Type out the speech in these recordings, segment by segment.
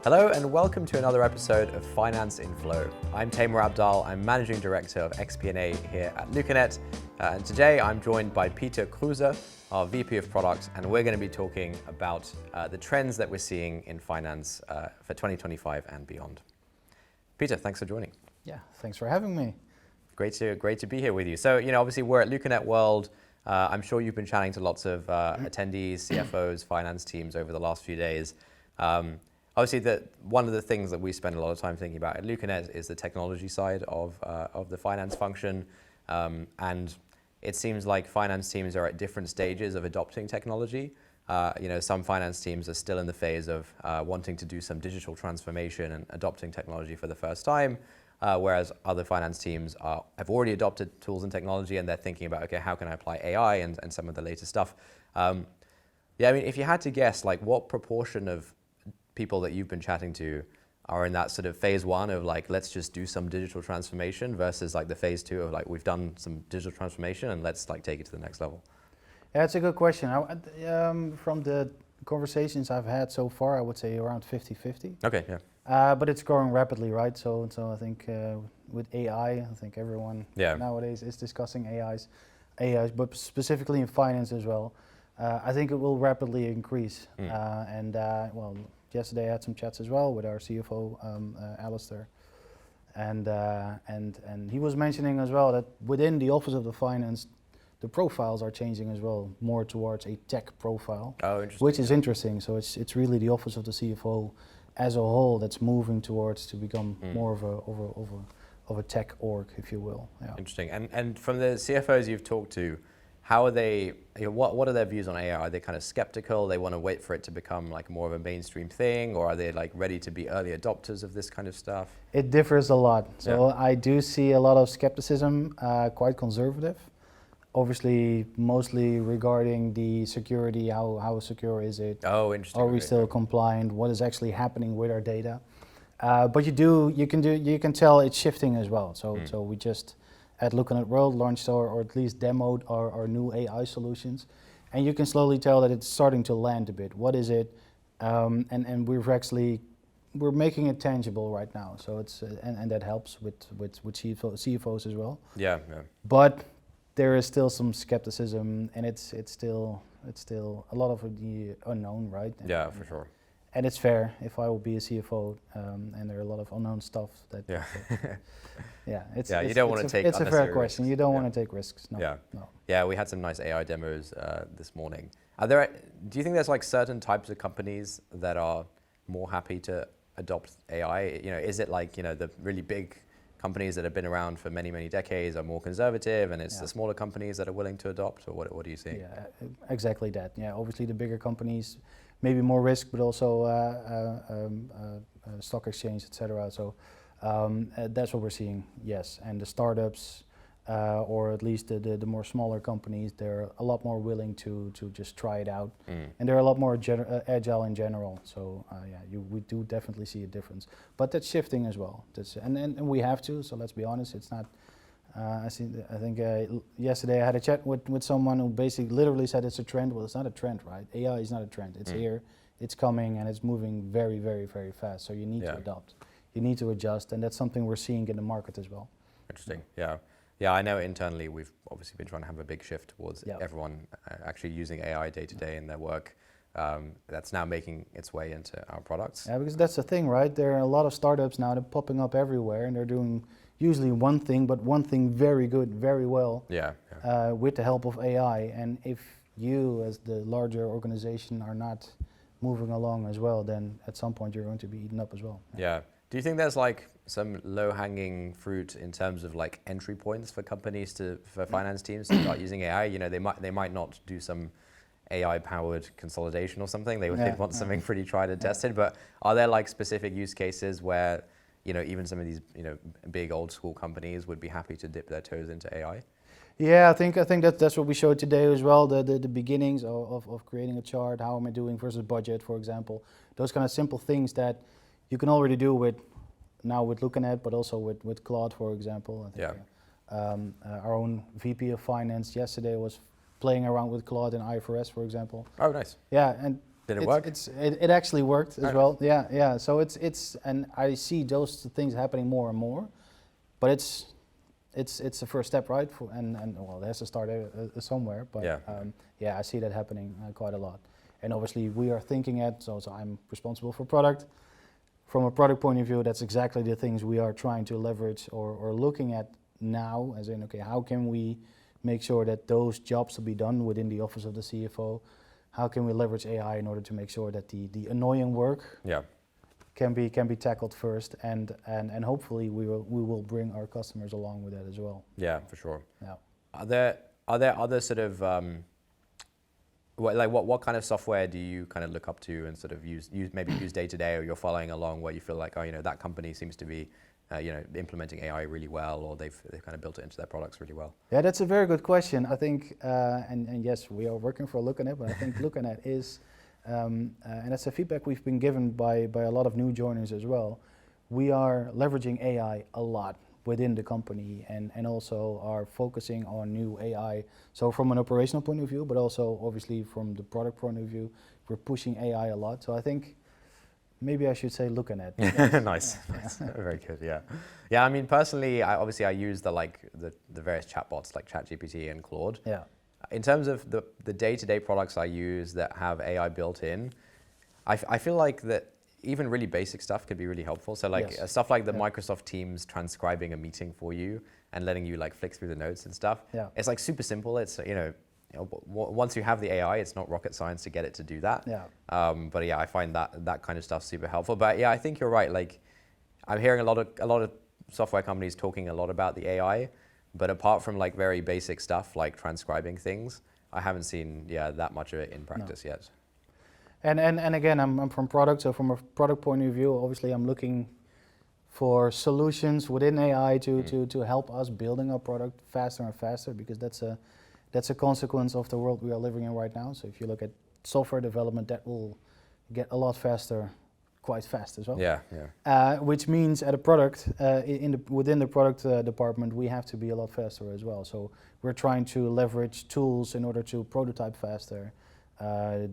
Hello and welcome to another episode of Finance in Flow. I'm Taimur Abdaal, I'm Managing Director of xP&A here at Lucanet, and today I'm joined by Peter Croeze, our VP of Product, and we're going to be talking about the trends that we're seeing in finance for 2025 and beyond. Peter, thanks for joining. Yeah, thanks for having me. Great to be here with you. So, obviously we're at Lucanet World. I'm sure you've been chatting to lots of attendees, CFOs, finance teams over the last few days. Obviously, one of the things that we spend a lot of time thinking about at Lucanet is the technology side of the finance function. And it seems like finance teams are at different stages of adopting technology. Some finance teams are still in the phase of wanting to do some digital transformation and adopting technology for the first time, whereas other finance teams have already adopted tools and technology and they're thinking about, okay, how can I apply AI and some of the latest stuff? If you had to guess, like what proportion of people that you've been chatting to are in that sort of phase one of like, let's just do some digital transformation versus like the phase two of like, we've done some digital transformation and let's like take it to the next level? Yeah, it's a good question. From the conversations I've had so far, I would say around 50-50. Okay, yeah. But it's growing rapidly, right? So I think with AI, I think everyone nowadays is discussing AIs, but specifically in finance as well. I think it will rapidly increase. Yesterday I had some chats as well with our CFO, Alistair, and he was mentioning as well that within the office of the finance, the profiles are changing as well, more towards a tech profile, which is interesting. So it's really the office of the CFO as a whole that's moving towards to become more of a tech org, if you will. Yeah. Interesting. And from the CFOs you've talked to, how are they, what are their views on AI? Are they kind of skeptical? They want to wait for it to become like more of a mainstream thing, or are they like ready to be early adopters of this kind of stuff? It differs a lot. So I do see a lot of skepticism, quite conservative. Obviously, mostly regarding the security, how secure is it? Oh, interesting. Are we still compliant? What is actually happening with our data? But you can tell it's shifting as well. So we just at Lucanet World launched or at least demoed our new AI solutions, and you can slowly tell that it's starting to land a bit. What is it? And we're making it tangible right now. So it's and that helps with CFOs as well. Yeah. But there is still some skepticism, and it's still a lot of the unknown, right? Yeah, for sure. And it's fair if I will be a CFO, and there are a lot of unknown stuff that. You don't want to take. It's a fair question. You don't want to take risks. No. Yeah, we had some nice AI demos this morning. Do you think there's like certain types of companies that are more happy to adopt AI? Is it like the really big companies that have been around for many, many decades are more conservative, and it's the smaller companies that are willing to adopt, or what do you see? Yeah, exactly that. Yeah, obviously the bigger companies, maybe more risk, but also stock exchange, etc. So that's what we're seeing. Yes, and the startups, or at least the more smaller companies, they're a lot more willing to just try it out, and they're a lot more agile in general. So we do definitely see a difference, but that's shifting as well. And we have to. So let's be honest, it's not. I think yesterday I had a chat with someone who basically literally said it's a trend. Well, it's not a trend, right? AI is not a trend. It's here, it's coming, and it's moving very, very, very fast. So you need to adopt, you need to adjust, and that's something we're seeing in the market as well. Interesting. Yeah, I know internally we've obviously been trying to have a big shift towards everyone actually using AI day to day in their work. That's now making its way into our products. Yeah, because that's the thing, right? There are a lot of startups now that are popping up everywhere, and they're doing usually one thing, but one thing very good, very well, with the help of AI. And if you, as the larger organization, are not moving along as well, then at some point you're going to be eaten up as well. Yeah. Do you think there's like some low-hanging fruit in terms of like entry points for companies for finance teams to start using AI? They might not do some AI-powered consolidation or something. They would want something pretty tried and tested. But are there like specific use cases where even some of these big old school companies would be happy to dip their toes into AI? Yeah, I think that's what we showed today as well. The beginnings of creating a chart. How am I doing versus budget, for example? Those kind of simple things that you can already do with Lucanet, but also with Claude, for example. I think, our own VP of Finance yesterday was playing around with Claude in IFRS, for example. Oh, nice. Yeah, and Did it work? It actually worked as well. Yeah. So and I see those things happening more and more, but it's the first step, right? And well, it has to start somewhere. But I see that happening quite a lot. And obviously we are thinking so I'm responsible for product. From a product point of view, that's exactly the things we are trying to leverage or looking at now, as in, okay, how can we make sure that those jobs will be done within the office of the CFO? How can we leverage AI in order to make sure that the annoying work can be tackled first, and hopefully we will bring our customers along with that as well. Yeah, for sure. Yeah. Are there other sort of what kind of software do you kind of look up to and sort of use day to day, or you're following along where you feel like, that company seems to be implementing AI really well, or they've kind of built it into their products really well? Yeah, that's a very good question. I think, and yes, we are working for Lucanet, but I think Lucanet is, and that's a feedback we've been given by a lot of new joiners as well. We are leveraging AI a lot within the company, and also are focusing on new AI. So from an operational point of view, but also obviously from the product point of view, we're pushing AI a lot. So I think maybe I should say Lucanet. Nice. Very good. Yeah. Yeah. I mean, personally, I use the various chatbots like ChatGPT and Claude. Yeah. In terms of the day-to-day products I use that have AI built in, I feel like that even really basic stuff could be really helpful. So stuff like the Microsoft Teams transcribing a meeting for you and letting you flick through the notes and stuff. Yeah. It's super simple. It's once you have the AI, it's not rocket science to get it to do that. Yeah. But I find that kind of stuff super helpful. But I think you're right. I'm hearing a lot of software companies talking a lot about the AI, but apart from very basic stuff like transcribing things, I haven't seen that much of it in practice yet. And again, I'm from product, so from a product point of view, obviously I'm looking for solutions within AI to help us building our product faster and faster, because that's a consequence of the world we are living in right now. So if you look at software development, that will get a lot faster, quite fast as well. Yeah. Which means at a product, within the product department, we have to be a lot faster as well. So we're trying to leverage tools in order to prototype faster,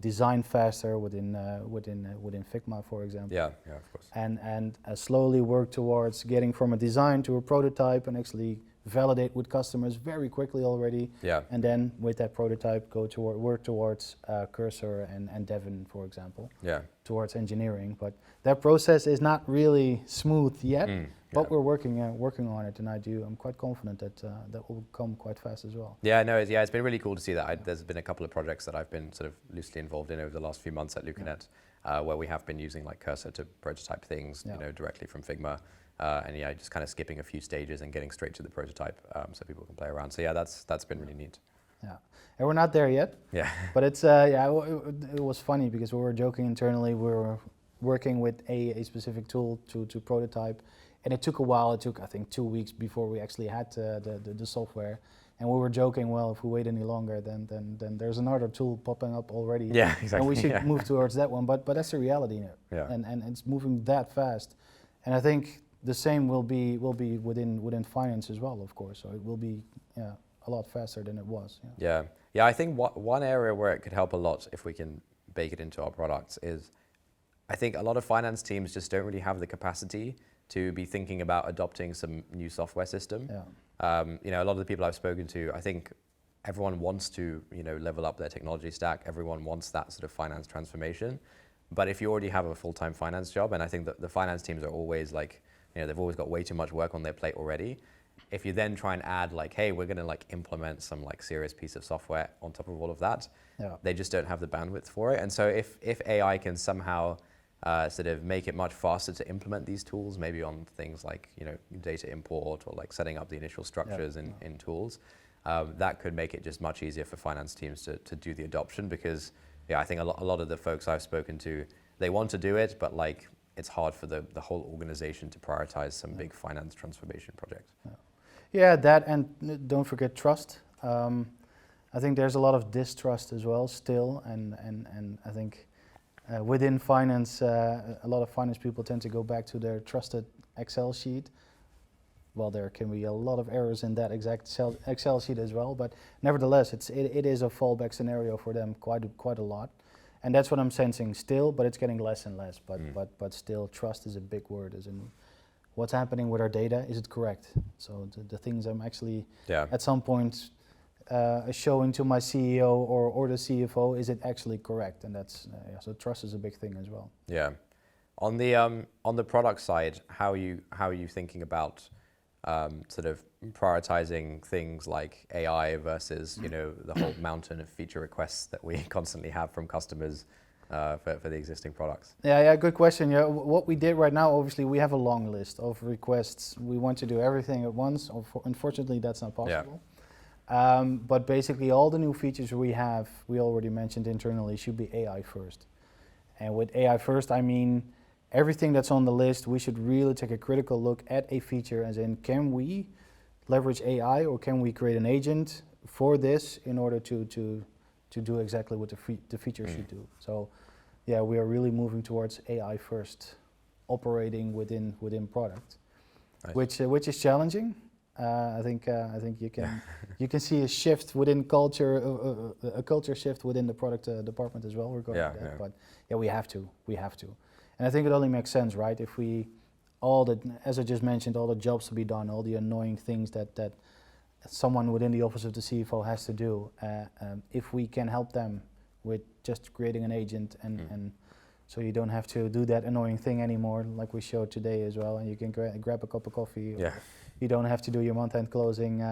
design faster within Figma, for example. Yeah, of course. And slowly work towards getting from a design to a prototype and actually validate with customers very quickly already. Yeah. And then with that prototype, work towards Cursor and Devon, for example. Yeah. Towards engineering, but that process is not really smooth yet. But we're working on it, and I'm quite confident that that will come quite fast as well. Yeah, no, it's been really cool to see that. There's been a couple of projects that I've been sort of loosely involved in over the last few months at Lucanet, where we have been using Cursor to prototype things, directly from Figma, and just kind of skipping a few stages and getting straight to the prototype, so people can play around. So that's been really neat. Yeah, and we're not there yet. Yeah. But it's it was funny because we were joking internally. We were working with a specific tool to prototype. And it took a while. It took, I think, 2 weeks before we actually had the software. And we were joking, well, if we wait any longer, then there's another tool popping up already. Yeah, exactly. And we should move towards that one. But that's the reality now. Yeah. And it's moving that fast. And I think the same will be within finance as well, of course. So it will be a lot faster than it was. Yeah. Yeah. I think one area where it could help a lot if we can bake it into our products is, I think a lot of finance teams just don't really have the capacity to be thinking about adopting some new software system. Yeah. A lot of the people I've spoken to, I think everyone wants to, level up their technology stack. Everyone wants that sort of finance transformation. But if you already have a full-time finance job, and I think that the finance teams are always they've always got way too much work on their plate already. If you then try and add hey, we're going to implement some serious piece of software on top of all of that, they just don't have the bandwidth for it. And so if AI can somehow sort of make it much faster to implement these tools, maybe on things like data import or setting up the initial structures in tools, that could make it just much easier for finance teams to do the adoption. Because I think a lot of the folks I've spoken to, they want to do it, but it's hard for the whole organization to prioritize some big finance transformation project. Yeah, that, and don't forget trust. I think there's a lot of distrust as well still, and I think within finance, a lot of finance people tend to go back to their trusted Excel sheet. Well, there can be a lot of errors in that exact Excel sheet as well, but nevertheless, it is a fallback scenario for them quite a lot. And that's what I'm sensing still, but it's getting less and less. But still, trust is a big word. As in, what's happening with our data? Is it correct? So the things I'm actually at some point showing to my CEO or the CFO, is it actually correct? And that's so trust is a big thing as well. Yeah. On the product side, how are you thinking about sort of prioritizing things like AI versus the whole mountain of feature requests that we constantly have from customers for the existing products? Yeah, good question. Yeah, what we did right now, obviously, we have a long list of requests. We want to do everything at once. Unfortunately, that's not possible. Yeah. But basically, all the new features we have, we already mentioned internally, should be AI first. And with AI first, I mean everything that's on the list, we should really take a critical look at a feature, as in, can we leverage AI or can we create an agent for this in order to do exactly what the feature should do. So yeah, we are really moving towards AI first operating within product, nice. which is challenging. I think you can see a shift within culture, a culture shift within the product department as well regarding that. Yeah. But yeah, we have to. And I think it only makes sense, right? If we, as I just mentioned, all the jobs to be done, all the annoying things that someone within the office of the CFO has to do, if we can help them with just creating an agent and so you don't have to do that annoying thing anymore, like we showed today as well, and you can grab a cup of coffee. Yeah. You don't have to do your month-end closing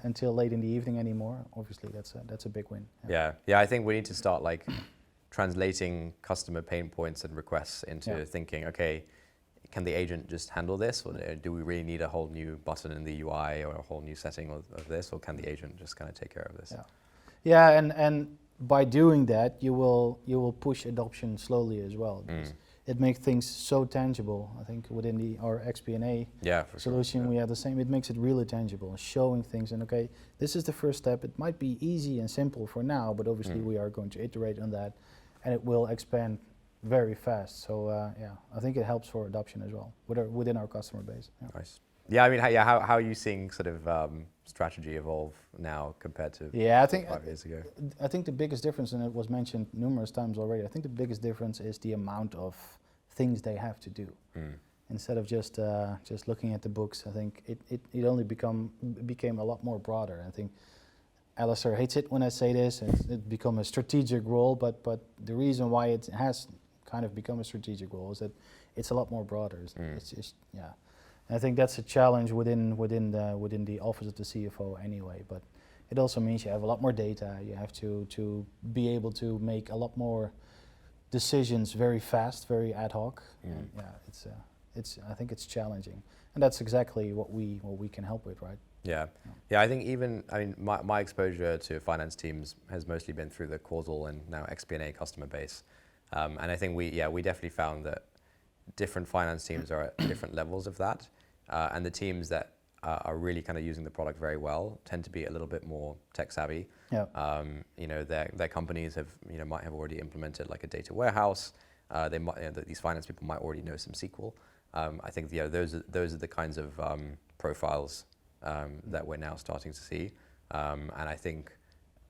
until late in the evening anymore. Obviously, that's a big win. Yeah. I think we need to start translating customer pain points and requests into thinking, okay, can the agent just handle this, or do we really need a whole new button in the UI or a whole new setting of this, or can the agent just kind of take care of this? Yeah, and by doing that, you will push adoption slowly as well. It makes things so tangible. I think within our xP&A solution, we have the same. It makes it really tangible, showing things. And okay, this is the first step. It might be easy and simple for now, but obviously we are going to iterate on that, and it will expand very fast. So I think it helps for adoption as well within our customer base. Yeah. Nice. Yeah, I mean, how are you seeing sort of strategy evolve now compared to 5 years ago? I think the biggest difference, and it was mentioned numerous times already, I think the biggest difference is the amount of things they have to do. Instead of just looking at the books, I think it only became a lot more broader. I think Alistair hates it when I say this. It become a strategic role, but the reason why it has kind of become a strategic role is that it's a lot more broader. It's just And I think that's a challenge within the office of the CFO anyway. But it also means you have a lot more data. You have to be able to make a lot more decisions very fast, very ad hoc. And I think it's challenging, and that's exactly what we can help with, right? Yeah. I think my exposure to finance teams has mostly been through the causal and now xP&A customer base, and I think we definitely found that different finance teams are at different levels of that, and the teams that are really kind of using the product very well tend to be a little bit more tech savvy. Yeah. Their companies might have already implemented like a data warehouse. They might these finance people might already know some SQL. I think those are the kinds of profiles that we're now starting to see, and I think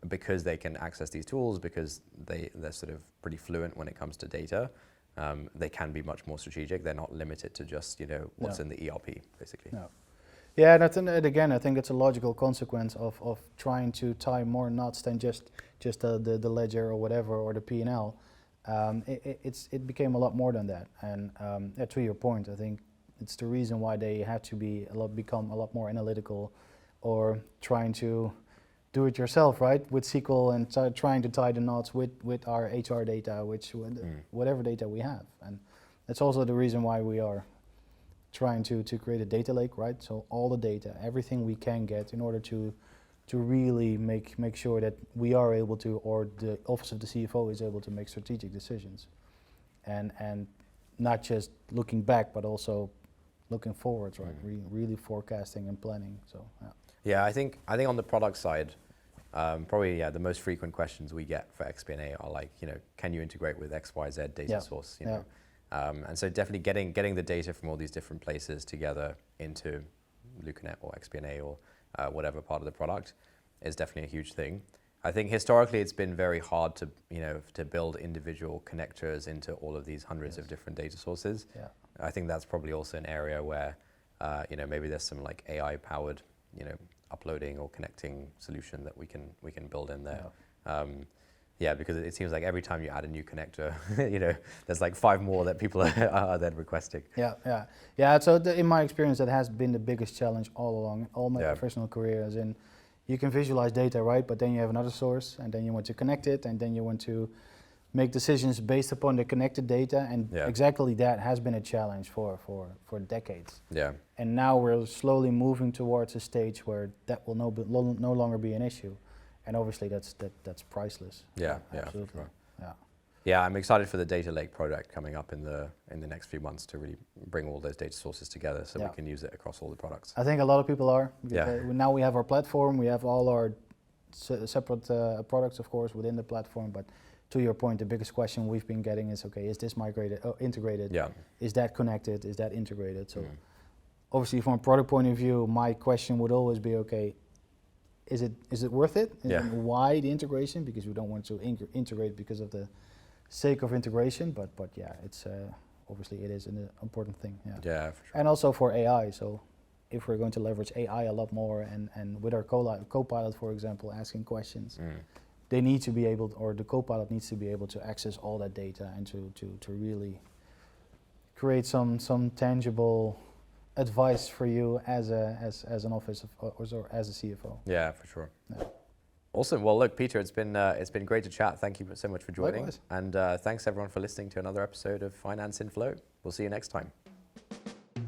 because they can access these tools, because they're sort of pretty fluent when it comes to data, they can be much more strategic. They're not limited to just what's in the ERP, basically. No. Yeah, and again, I think it's a logical consequence of trying to tie more knots than just the ledger or whatever, or the P&L. It became a lot more than that, and to your point, I think it's the reason why they had to become a lot more analytical, or trying to do it yourself, right, with SQL, and trying to tie the knots with our HR data, whatever data we have. And that's also the reason why we are trying to create a data lake, right? So all the data, everything we can get, in order to really make sure that we are able to, or the office of the CFO is able to make strategic decisions, and not just looking back, but also looking forwards, right? Really forecasting and planning. So yeah, I think on the product side, probably the most frequent questions we get for xP&A are like, can you integrate with XYZ data source? And so definitely getting the data from all these different places together into Lucanet or xP&A or whatever part of the product is definitely a huge thing. I think historically it's been very hard to build individual connectors into all of these hundreds of different data sources. Yeah. I think that's probably also an area where maybe there's some like AI powered uploading or connecting solution that we can build in there. Because it seems like every time you add a new connector, there's like 5 more that people are then requesting. Yeah. So in my experience, that has been the biggest challenge all along, all my professional career. As in, you can visualize data, right? But then you have another source, and then you want to connect it, and then you want to make decisions based upon the connected data, and exactly that has been a challenge for decades. Yeah. And now we're slowly moving towards a stage where that will no longer be an issue. And obviously that's priceless. Yeah, absolutely. Sure. Yeah. Yeah, I'm excited for the data lake project coming up in the next few months to really bring all those data sources together so we can use it across all the products. I think a lot of people are. Now we have our platform, we have all our separate products, of course, within the platform. But to your point, the biggest question we've been getting is, okay, is this integrated? Yeah. Is that connected? Is that integrated? So obviously from a product point of view, my question would always be, okay, is it worth it? And why the integration? Because we don't want to integrate because of the sake of integration, but yeah, it's obviously it is an important thing. Yeah, for sure. And also for AI. So if we're going to leverage AI a lot more, and with our Copilot, for example, asking questions, they need to be able, or the Copilot needs to be able to access all that data and to really create some tangible advice for you as an office or as a CFO. Yeah, for sure. Yeah. Awesome. Well, look, Peter, it's been great to chat. Thank you so much for joining. Likewise. And thanks everyone for listening to another episode of Finance in Flow. We'll see you next time.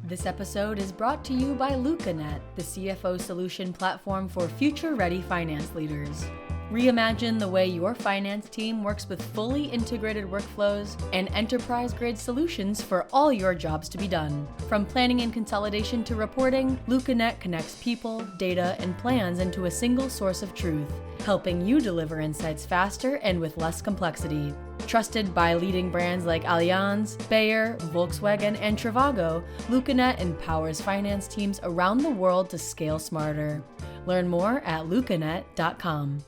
This episode is brought to you by Lucanet, the CFO solution platform for future-ready finance leaders. Reimagine the way your finance team works with fully integrated workflows and enterprise-grade solutions for all your jobs to be done. From planning and consolidation to reporting, Lucanet connects people, data, and plans into a single source of truth, helping you deliver insights faster and with less complexity. Trusted by leading brands like Allianz, Bayer, Volkswagen, and Trivago, Lucanet empowers finance teams around the world to scale smarter. Learn more at lucanet.com.